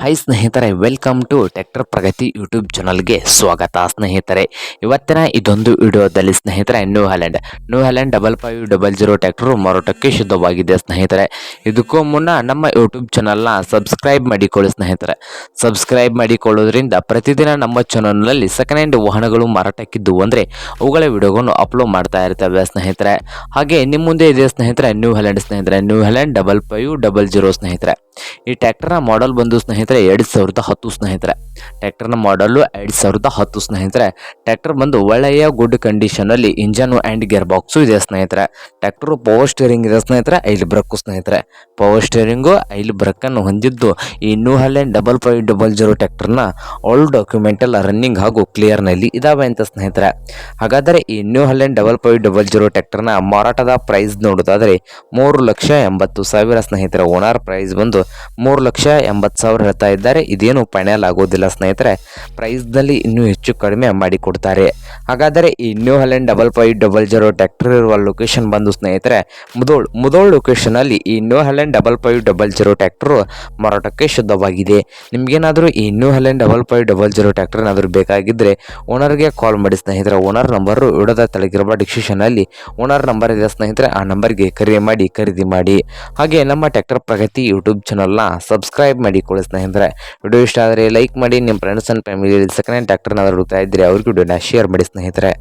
Hi ಸ್ನೇಹಿತರೆ, welcome to tractor Pragati YouTube ಚಾನಲ್ಗೆ ಸ್ವಾಗತ. ಸ್ನೇಹಿತರೆ, ಇವತ್ತಿನ ಇದೊಂದು ವಿಡಿಯೋದಲ್ಲಿ ಸ್ನೇಹಿತರೆ ನ್ಯೂ ಹ್ಯಾಲೆಂಡ್ 5500 ಟ್ರ್ಯಾಕ್ಟರ್ ಮಾರಾಟಕ್ಕೆ ಶುದ್ಧವಾಗಿದೆ. ಸ್ನೇಹಿತರೆ, ಇದಕ್ಕೂ ಮುನ್ನ ನಮ್ಮ ಯೂಟ್ಯೂಬ್ ಚಾನಲ್ನ ಸಬ್ಸ್ಕ್ರೈಬ್ ಮಾಡಿಕೊಳ್ಳಿ. ಸ್ನೇಹಿತರೆ, ಸಬ್ಸ್ಕ್ರೈಬ್ ಮಾಡಿಕೊಳ್ಳೋದ್ರಿಂದ ಪ್ರತಿದಿನ ನಮ್ಮ ಚಾನಲ್ನಲ್ಲಿ ಸೆಕೆಂಡ್ ಹ್ಯಾಂಡ್ ವಾಹನಗಳು ಮಾರಾಟಕ್ಕಿದ್ದು ಅಂದರೆ ಅವುಗಳ ವಿಡಿಯೋಗಳನ್ನು ಅಪ್ಲೋಡ್ ಮಾಡ್ತಾ ಇರ್ತೇವೆ. ಸ್ನೇಹಿತರೆ, ಹಾಗೆ ನಿಮ್ಮ ಮುಂದೆ ಇದೆ ಸ್ನೇಹಿತರೆ ನ್ಯೂ ಹ್ಯಾಲೆಂಡ್. ಸ್ನೇಹಿತರೆ, ನ್ಯೂ ಹ್ಯಾಲೆಂಡ್ 5500 ಸ್ನೇಹಿತರೆ, ಈ ಟ್ರ್ಯಾಕ್ಟರ್ನ ಮಾಡೆಲ್ ಬಂದು ಸ್ನೇಹಿತರೆ 2010 ಸ್ನೇಹಿತರೆ. ಟ್ರ್ಯಾಕ್ಟರ್ನ ಮಾಡಲು 2010 ಸ್ನೇಹಿತರೆ. ಟ್ರ್ಯಾಕ್ಟರ್ ಬಂದು ಒಳ್ಳೆಯ ಗುಡ್ ಕಂಡೀಷನ್ ಅಲ್ಲಿ ಇಂಜನ್ ಆ್ಯಂಡ್ ಗೇರ್ ಬಾಕ್ಸು ಇದೆ ಸ್ನೇಹಿತರೆ. ಟ್ರ್ಯಾಕ್ಟರ್ ಪವರ್ ಸ್ಟೇರಿಂಗ್ ಇದೆ ಸ್ನೇಹಿತರೆ, ಐಲ್ ಬ್ರೇಕ್ ಸ್ನೇಹಿತರೆ. ಪವರ್ ಸ್ಟೇರಿಂಗು ಐಲ್ ಬ್ರೇಕ್ ಅನ್ನು ಹೊಂದಿದ್ದು ಈ ನ್ಯೂ ಹ್ಯಾಲೆಂಡ್ 5500 ಟ್ರ್ಯಾಕ್ಟರ್ನ ಆಲ್ ಡಾಕ್ಯುಮೆಂಟ್ ಎಲ್ಲ ರನ್ನಿಂಗ್ ಹಾಗೂ ಕ್ಲಿಯರ್ ನಲ್ಲಿ ಇದಾವೆ ಅಂತ ಸ್ನೇಹಿತರೆ. ಹಾಗಾದರೆ ಈ ನ್ಯೂ ಹ್ಯಾಲೆಂಡ್ 5500 ಟ್ರ್ಯಾಕ್ಟರ್ನ ಮಾರಾಟದ ಪ್ರೈಸ್ ನೋಡೋದಾದರೆ 3,80,000 ಸ್ನೇಹಿತರೆ. ಓನರ್ ಪ್ರೈಸ್ ಬಂದು 3,80,000 ಹೇಳ್ತಾ ಇದ್ದಾರೆ. ಇದೇನು ಫೈನಲ್ ಆಗೋದಿಲ್ಲ ಸ್ನೇಹಿತರೆ, ಪ್ರೈಸ್ ನಲ್ಲಿ ಇನ್ನೂ ಹೆಚ್ಚು ಕಡಿಮೆ ಮಾಡಿ ಕೊಡ್ತಾರೆ. ಹಾಗಾದರೆ ಈ ನ್ಯೂ ಹ್ಯಾಲೆಂಡ್ 5500 ಟ್ರ್ಯಾಕ್ಟರ್ ಇರುವ ಲೊಕೇಶನ್ ಬಂದು ಸ್ನೇಹಿತರೆ ಮುದೋಳ್ ಲೊಕೇಶನ್ ಅಲ್ಲಿ ಈ ನ್ಯೂ ಹ್ಯಾಲೆಂಡ್ 5500 ಟ್ರ್ಯಾಕ್ಟರ್ ಮಾರಾಟಕ್ಕೆ ಶುದ್ಧವಾಗಿದೆ. ನಿಮ್ಗೇನಾದರೂ ಈ ನ್ಯೂ ಹ್ಯಾಲೆಂಡ್ 5500 ಟ್ರ್ಯಾಕ್ಟರ್ ಏನಾದರೂ ಬೇಕಾಗಿದ್ದರೆ ಓನರ್ಗೆ ಕಾಲ್ ಮಾಡಿ ಸ್ನೇಹಿತರೆ. ಓನರ್ ನಂಬರ್ ಇಡೋದ ತೆಳಗಿರುವ ಡಿಸ್ಕ್ರಿಪ್ಷನ್ ಅಲ್ಲಿ ಓನರ್ ನಂಬರ್ ಇದೆ ಸ್ನೇಹಿತರೆ, ಆ ನಂಬರ್ಗೆ ಕರೆ ಮಾಡಿ ಖರೀದಿ ಮಾಡಿ. ಹಾಗೆ ನಮ್ಮ ಟ್ರ್ಯಾಕ್ಟರ್ ಪ್ರಗತಿ ಯೂಟ್ಯೂಬ್ ಚಾನಲ್ನ ಸಬ್ಸ್ಕ್ರೈಬ್ ಮಾಡಿಕೊಳ್ಳಿ ಸ್ನೇಹಿತರೆ. ವಿಡಿಯೋ ಇಷ್ಟ ಆದರೆ ಲೈಕ್ ಮಾಡಿ, ನಿಮ್ಮ friends and family second hand ಟ್ರ್ಯಾಕ್ಟರ್ನ ಹುಡುಕ್ತಾ ಇದ್ದರೆ ಅವ್ರಿಗೆ ವಿಡಿಯೋನ ಶೇರ್ ಮಾಡಿ ಸ್ನೇಹಿತರೆ.